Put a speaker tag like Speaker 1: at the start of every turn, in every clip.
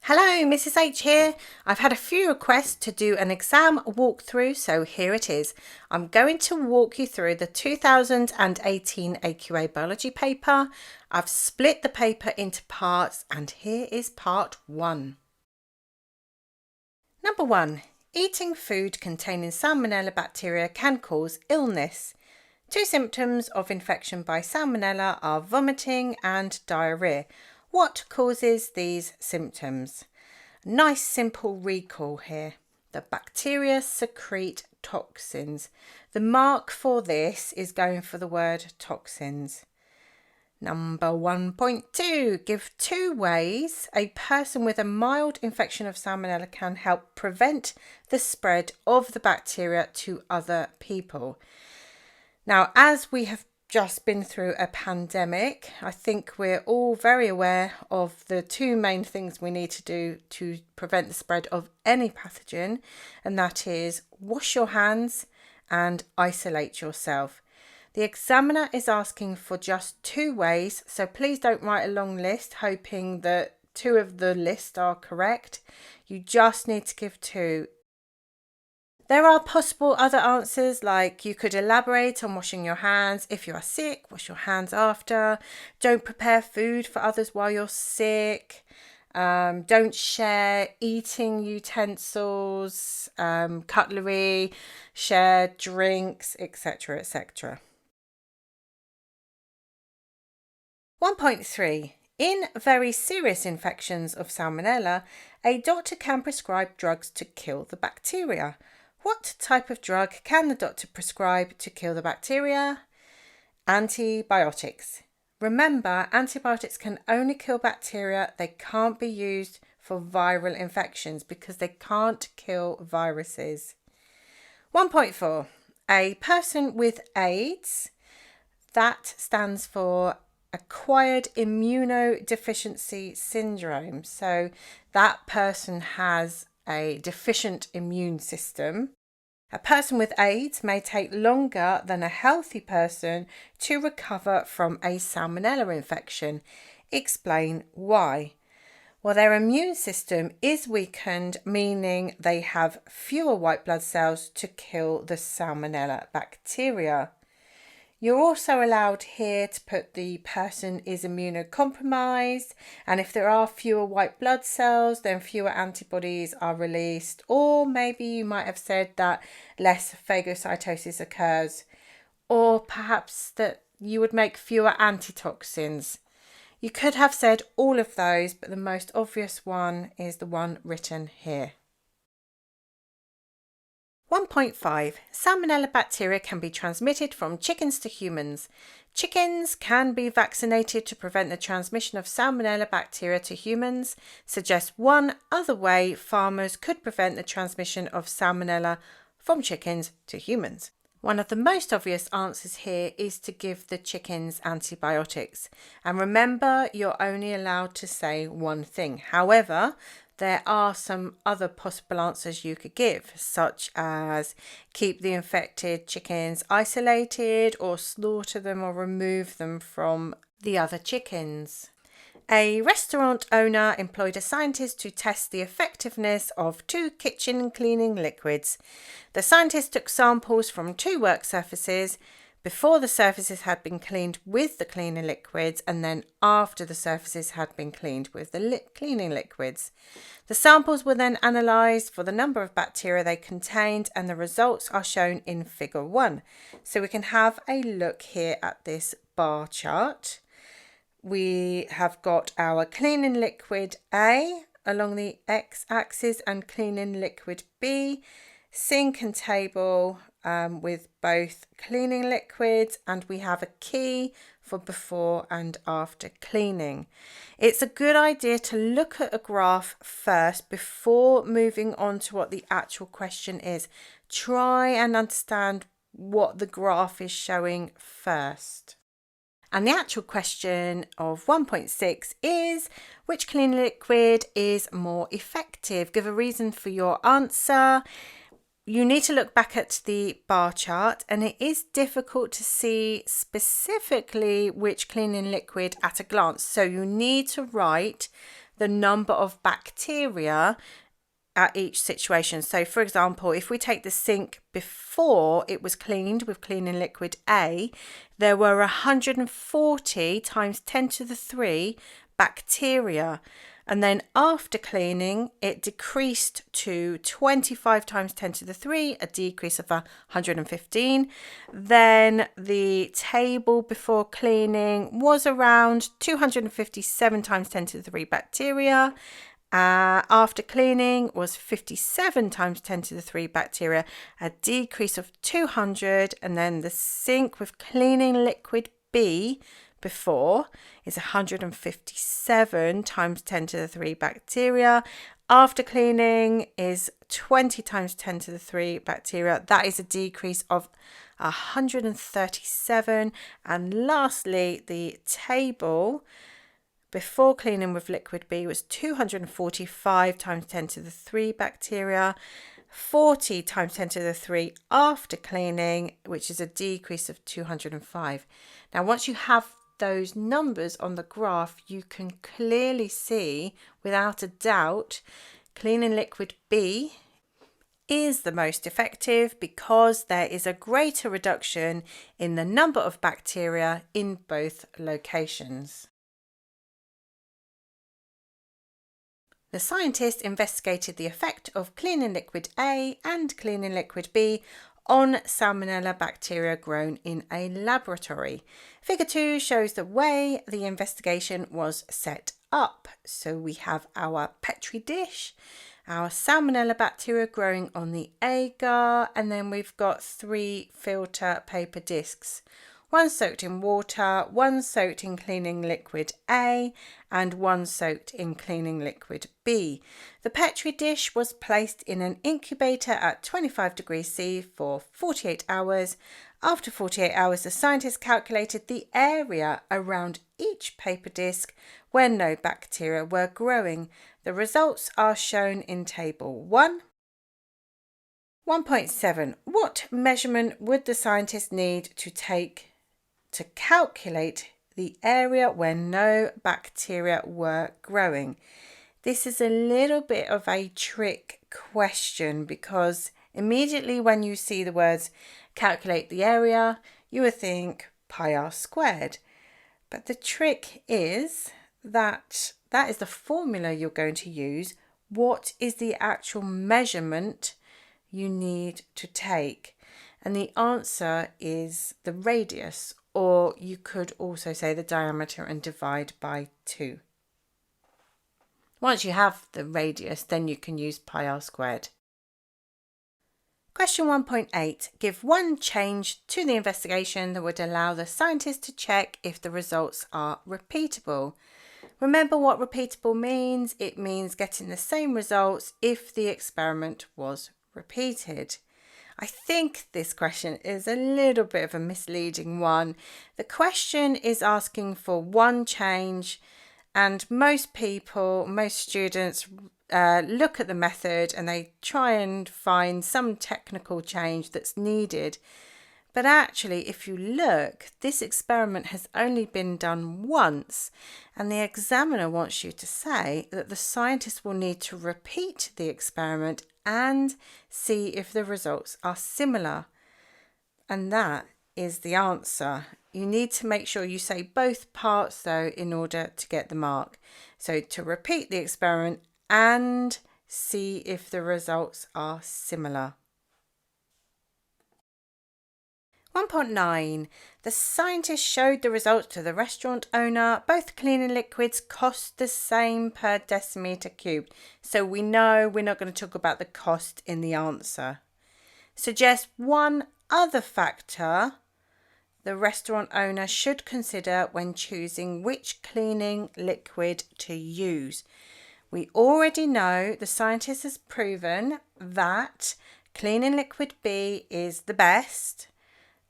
Speaker 1: Hello, Mrs. H here. I've had a few requests to do an exam walkthrough, so here it is. I'm going to walk you through the 2018 AQA biology paper. I've split the paper into parts and here is part 1. Number 1. Eating food containing Salmonella bacteria can cause illness. 2 symptoms of infection by Salmonella are vomiting and diarrhea. What causes these symptoms? Nice simple recall here. The bacteria secrete toxins. The mark for this is going for the word toxins. Number 1.2. Give 2 ways a person with a mild infection of Salmonella can help prevent the spread of the bacteria to other people. Now, as we have just been through a pandemic, I think we're all very aware of the 2 main things we need to do to prevent the spread of any pathogen, and that is wash your hands and isolate yourself. The examiner is asking for just 2 ways, so please don't write a long list hoping that 2 of the list are correct. You just need to give 2. There are possible other answers, like you could elaborate on washing your hands. If you are sick, wash your hands after. Don't prepare food for others while you're sick. Don't share eating utensils, cutlery, share drinks, etc., etc. 1.3. In very serious infections of Salmonella, a doctor can prescribe drugs to kill the bacteria. What type of drug can the doctor prescribe to kill the bacteria? Antibiotics. Remember, antibiotics can only kill bacteria. They can't be used for viral infections because they can't kill viruses. 1.4. A person with AIDS, that stands for acquired immunodeficiency syndrome. So that person has a deficient immune system. A person with AIDS may take longer than a healthy person to recover from a Salmonella infection. Explain why. Well, their immune system is weakened, meaning they have fewer white blood cells to kill the Salmonella bacteria. You're also allowed here to put the person is immunocompromised, and if there are fewer white blood cells, then fewer antibodies are released, or maybe you might have said that less phagocytosis occurs, or perhaps that you would make fewer antitoxins. You could have said all of those, but the most obvious one is the one written here. 1.5. Salmonella bacteria can be transmitted from chickens to humans. Chickens can be vaccinated to prevent the transmission of Salmonella bacteria to humans. Suggest one other way farmers could prevent the transmission of Salmonella from chickens to humans. One of the most obvious answers here is to give the chickens antibiotics. And remember, you're only allowed to say one thing. However, there are some other possible answers you could give, such as keep the infected chickens isolated, or slaughter them or remove them from the other chickens. A restaurant owner employed a scientist to test the effectiveness of 2 kitchen cleaning liquids. The scientist took samples from 2 work surfaces before the surfaces had been cleaned with the cleaning liquids, and then after the surfaces had been cleaned with the cleaning liquids. The samples were then analysed for the number of bacteria they contained, and the results are shown in figure 1. So we can have a look here at this bar chart. We have got our cleaning liquid A along the x-axis and cleaning liquid B, sink and table with both cleaning liquids, and we have a key for before and after cleaning. It's a good idea to look at a graph first before moving on to what the actual question is. Try and understand what the graph is showing first. And the actual question of 1.6 is, which cleaning liquid is more effective? Give a reason for your answer. You need to look back at the bar chart, and it is difficult to see specifically which cleaning liquid at a glance. So you need to write the number of bacteria at each situation. So for example, if we take the sink before it was cleaned with cleaning liquid A, there were 140 times 10 to the 3 bacteria. And then after cleaning, it decreased to 25 times 10 to the 3, a decrease of 115. Then the table before cleaning was around 257 times 10 to the 3 bacteria. After cleaning was 57 times 10 to the 3 bacteria, a decrease of 200. And then the sink with cleaning liquid B before is 157 times 10 to the 3 bacteria. After cleaning is 20 times 10 to the 3 bacteria. That is a decrease of 137. And lastly, the table before cleaning with liquid B was 245 times 10 to the 3 bacteria, 40 times 10 to the 3 after cleaning, which is a decrease of 205. Now, once you have those numbers on the graph, you can clearly see, without a doubt, cleaning liquid B is the most effective because there is a greater reduction in the number of bacteria in both locations. The scientists investigated the effect of cleaning liquid A and cleaning liquid B on Salmonella bacteria grown in a laboratory. Figure 2 shows the way the investigation was set up. So we have our Petri dish, our Salmonella bacteria growing on the agar, and then we've got 3 filter paper discs. One soaked in water, one soaked in cleaning liquid A, and one soaked in cleaning liquid B. The Petri dish was placed in an incubator at 25 degrees C for 48 hours. After 48 hours, the scientists calculated the area around each paper disc where no bacteria were growing. The results are shown in Table 1. 1.7. What measurement would the scientists need to take to calculate the area where no bacteria were growing? This is a little bit of a trick question because immediately when you see the words calculate the area, you would think pi r squared. But the trick is that is the formula you're going to use. What is the actual measurement you need to take? And the answer is the radius, or you could also say the diameter and divide by 2. Once you have the radius, then you can use pi r squared. Question 1.8. Give one change to the investigation that would allow the scientists to check if the results are repeatable. Remember what repeatable means? It means getting the same results if the experiment was repeated. I think this question is a little bit of a misleading one. The question is asking for one change, and most students look at the method and they try and find some technical change that's needed. But actually, if you look, this experiment has only been done once, and the examiner wants you to say that the scientists will need to repeat the experiment and see if the results are similar. And that is the answer. You need to make sure you say both parts though in order to get the mark. So to repeat the experiment and see if the results are similar. 1.9. The scientists showed the results to the restaurant owner. Both cleaning liquids cost the same per decimeter cubed. So we know we're not going to talk about the cost in the answer. Suggest one other factor the restaurant owner should consider when choosing which cleaning liquid to use. We already know the scientist has proven that cleaning liquid B is the best.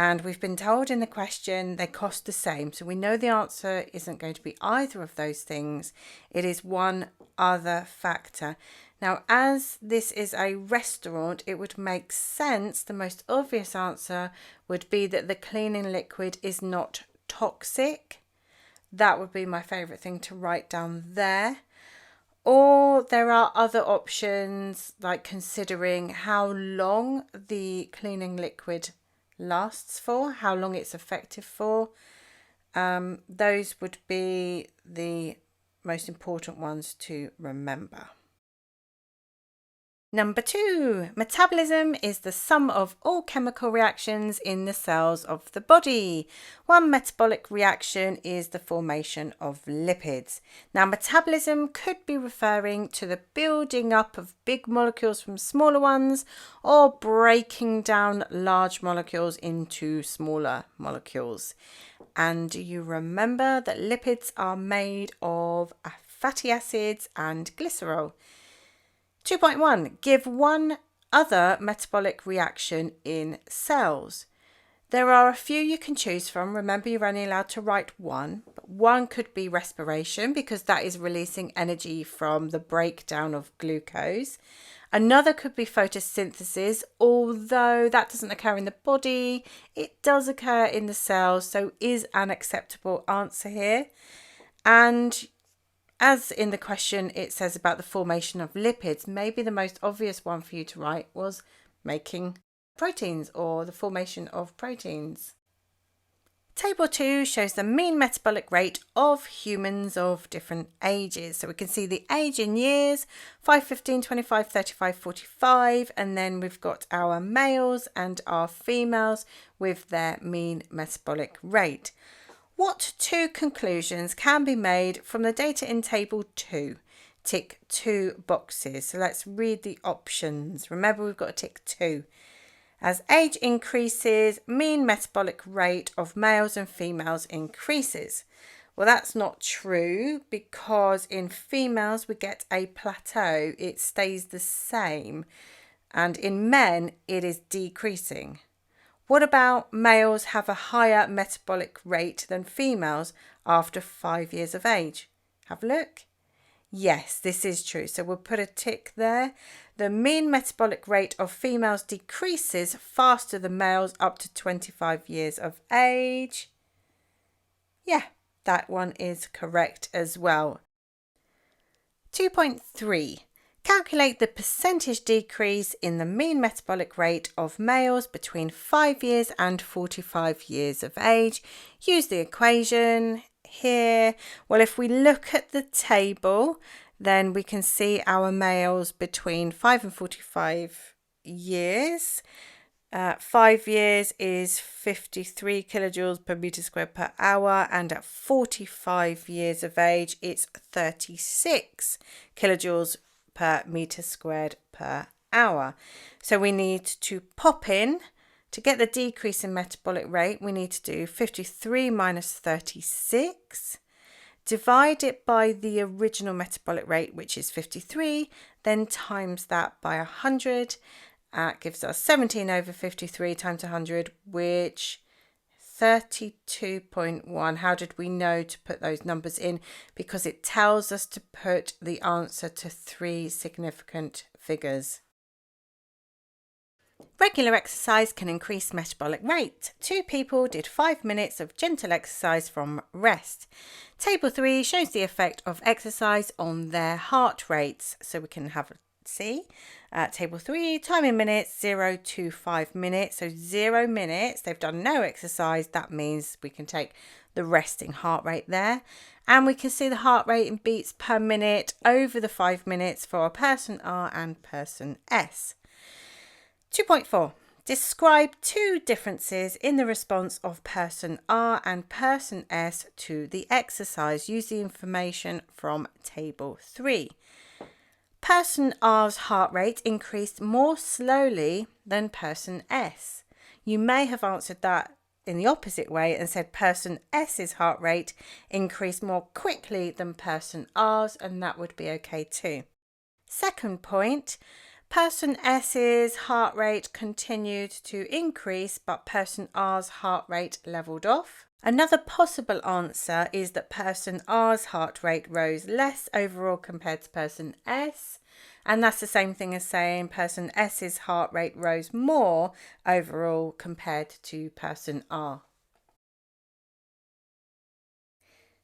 Speaker 1: And we've been told in the question they cost the same. So we know the answer isn't going to be either of those things. It is one other factor. Now, as this is a restaurant, it would make sense. The most obvious answer would be that the cleaning liquid is not toxic. That would be my favourite thing to write down there. Or there are other options like considering how long the cleaning liquid lasts for, how long it's effective for. Those would be the most important ones to remember. Number 2, metabolism is the sum of all chemical reactions in the cells of the body. One metabolic reaction is the formation of lipids. Now, metabolism could be referring to the building up of big molecules from smaller ones or breaking down large molecules into smaller molecules. And you remember that lipids are made of fatty acids and glycerol. 2.1. Give one other metabolic reaction in cells. There are a few you can choose from. Remember, you're only allowed to write one. But one could be respiration because that is releasing energy from the breakdown of glucose. Another could be photosynthesis, although that doesn't occur in the body. It does occur in the cells, so is an acceptable answer here. And as in the question, it says about the formation of lipids, maybe the most obvious one for you to write was making proteins or the formation of proteins. Table 2 shows the mean metabolic rate of humans of different ages. So we can see the age in years, 5, 15, 25, 35, 45, and then we've got our males and our females with their mean metabolic rate. What 2 conclusions can be made from the data in table 2? Tick 2 boxes. So let's read the options. Remember, we've got to tick 2. As age increases, mean metabolic rate of males and females increases. Well, that's not true because in females we get a plateau. It stays the same. And in men, it is decreasing. What about males have a higher metabolic rate than females after 5 years of age? Have a look. Yes, this is true. So we'll put a tick there. The mean metabolic rate of females decreases faster than males up to 25 years of age. Yeah, that one is correct as well. 2.3. Calculate the percentage decrease in the mean metabolic rate of males between 5 years and 45 years of age. Use the equation here. Well, if we look at the table, then we can see our males between 5 and 45 years. 5 years is 53 kilojoules per meter squared per hour, and at 45 years of age, it's 36 kilojoules per meter squared per hour. So we need to pop in, to get the decrease in metabolic rate, we need to do 53 minus 36, divide it by the original metabolic rate, which is 53, then times that by 100. Gives us 17 over 53 times 100, which 32.1. How did we know to put those numbers in? Because it tells us to put the answer to 3 significant figures. Regular exercise can increase metabolic rate. 2 people did 5 minutes of gentle exercise from rest. Table 3 shows the effect of exercise on their heart rates. So we can have a see. Table 3, time in minutes, 0 to 5 minutes. So 0 minutes, they've done no exercise. That means we can take the resting heart rate there. And we can see the heart rate in beats per minute over the 5 minutes for person R and person S. 2.4. Describe 2 differences in the response of person R and person S to the exercise. Use the information from table 3. Person R's heart rate increased more slowly than person S. You may have answered that in the opposite way and said person S's heart rate increased more quickly than person R's, and that would be okay too. Second point, person S's heart rate continued to increase, but person R's heart rate leveled off. Another possible answer is that person R's heart rate rose less overall compared to person S, and that's the same thing as saying person S's heart rate rose more overall compared to person R.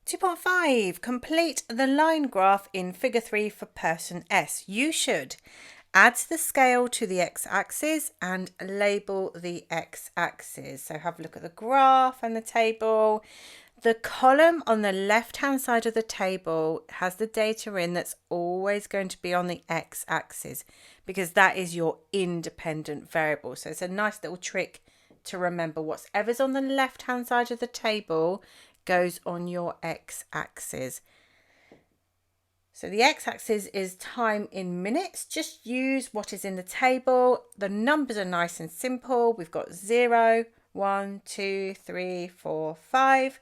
Speaker 1: 2.5. Complete the line graph in figure 3 for person S. You should add the scale to the x-axis and label the x-axis. So have a look at the graph and the table. The column on the left-hand side of the table has the data in that's always going to be on the x-axis because that is your independent variable. So it's a nice little trick to remember whatever's on the left-hand side of the table goes on your x-axis. So the x-axis is time in minutes. Just use what is in the table. The numbers are nice and simple. We've got 0, 1, 2, 3, 4, 5.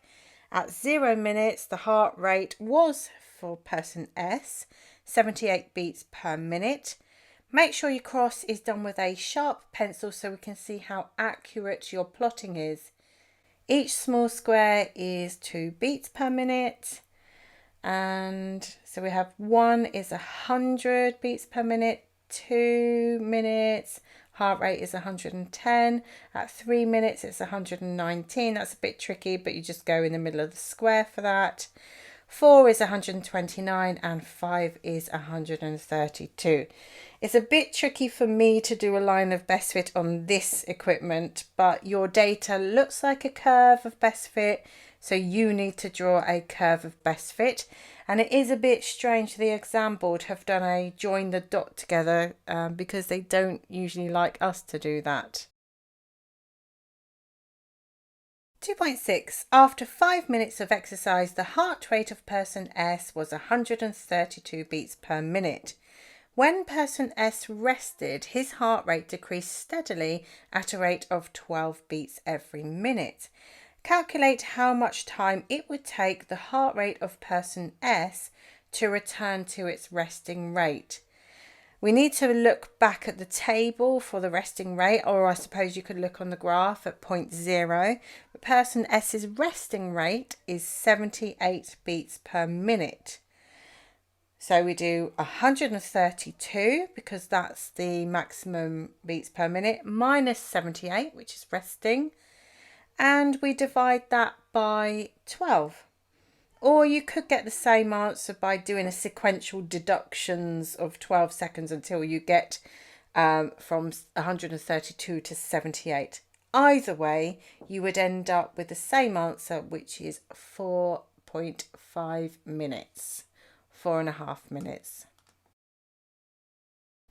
Speaker 1: At 0 minutes, the heart rate was, for person S, 78 beats per minute. Make sure your cross is done with a sharp pencil so we can see how accurate your plotting is. Each small square is 2 beats per minute. And so we have 1 is 100 beats per minute, 2 minutes, heart rate is 110. At 3 minutes, it's 119. That's a bit tricky, but you just go in the middle of the square for that. 4 is 129 and 5 is 132. It's a bit tricky for me to do a line of best fit on this equipment, but your data looks like a curve of best fit, so you need to draw a curve of best fit. And it is a bit strange the exam board have done a join the dot together because they don't usually like us to do that. 2.6. After 5 minutes of exercise, the heart rate of person S was 132 beats per minute. When person S rested, his heart rate decreased steadily at a rate of 12 beats every minute. Calculate how much time it would take the heart rate of person S to return to its resting rate. We need to look back at the table for the resting rate, or I suppose you could look on the graph at point 0. The person S's resting rate is 78 beats per minute. So we do 132 because that's the maximum beats per minute minus 78, which is resting. And we divide that by 12. Or you could get the same answer by doing a sequential deductions of 12 seconds until you get from 132 to 78. Either way, you would end up with the same answer, which is 4.5 minutes. 4.5 minutes.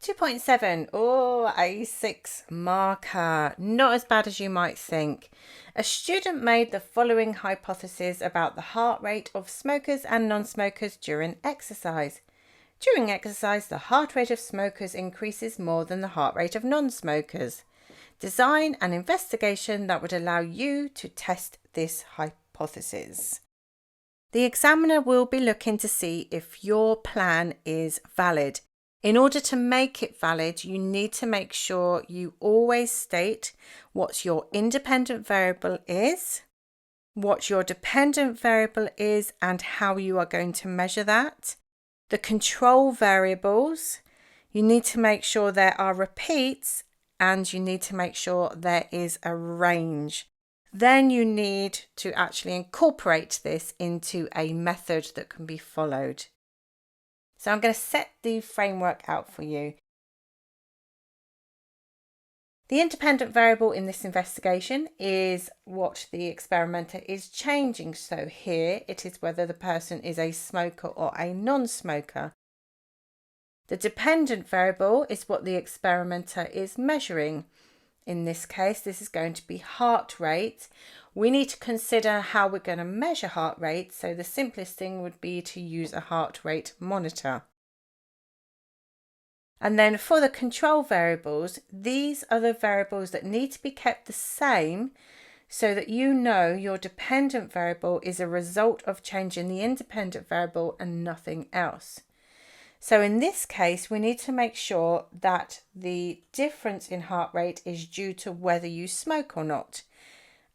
Speaker 1: 2.7. Oh, a 6 marker. Not as bad as you might think. A student made the following hypothesis about the heart rate of smokers and non-smokers during exercise. During exercise, the heart rate of smokers increases more than the heart rate of non-smokers. Design an investigation that would allow you to test this hypothesis. The examiner will be looking to see if your plan is valid. In order to make it valid, you need to make sure you always state what your independent variable is, what your dependent variable is, and how you are going to measure that. The control variables, you need to make sure there are repeats, and you need to make sure there is a range. Then you need to actually incorporate this into a method that can be followed. So I'm going to set the framework out for you. The independent variable in this investigation is what the experimenter is changing. So here it is whether the person is a smoker or a non-smoker. The dependent variable is what the experimenter is measuring. In this case, this is going to be heart rate. We need to consider how we're going to measure heart rate. So the simplest thing would be to use a heart rate monitor. And then for the control variables, these are the variables that need to be kept the same so that you know your dependent variable is a result of changing the independent variable and nothing else. So in this case, we need to make sure that the difference in heart rate is due to whether you smoke or not.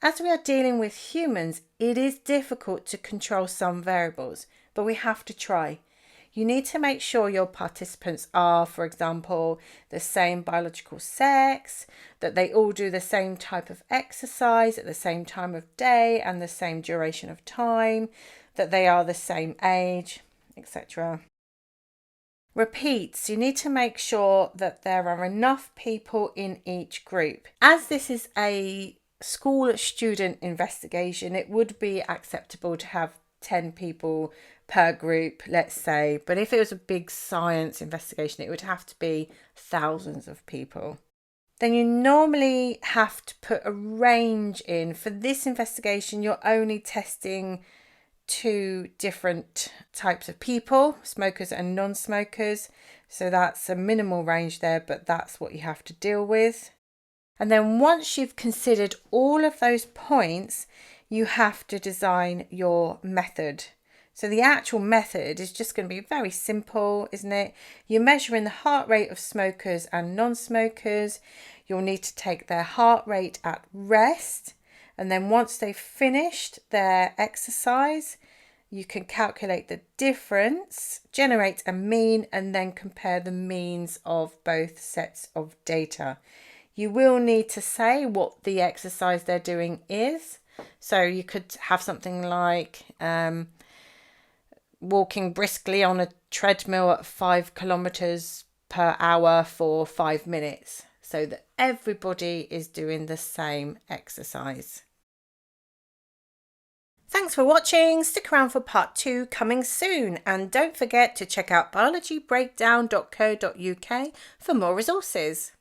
Speaker 1: As we are dealing with humans, it is difficult to control some variables, but we have to try. You need to make sure your participants are, for example, the same biological sex, that they all do the same type of exercise at the same time of day and the same duration of time. that they are the same age, etc. Repeats. You need to make sure that there are enough people in each group. As this is a school student investigation, it would be acceptable to have 10 people per group, let's say. But if it was a big science investigation, it would have to be thousands of people. Then you normally have to put a range in. For this investigation, you're only testing 2 different types of people, smokers and non-smokers. So that's a minimal range there, but that's what you have to deal with. And then once you've considered all of those points, you have to design your method. So the actual method is just going to be very simple, isn't it? You're measuring the heart rate of smokers and non-smokers. You'll need to take their heart rate at rest. And then once they've finished their exercise, you can calculate the difference, generate a mean, and then compare the means of both sets of data. You will need to say what the exercise they're doing is. So you could have something like walking briskly on a treadmill at 5 kilometers per hour for 5 minutes, so that everybody is doing the same exercise. Thanks for watching. Stick around for part 2 coming soon, and don't forget to check out biologybreakdown.co.uk for more resources.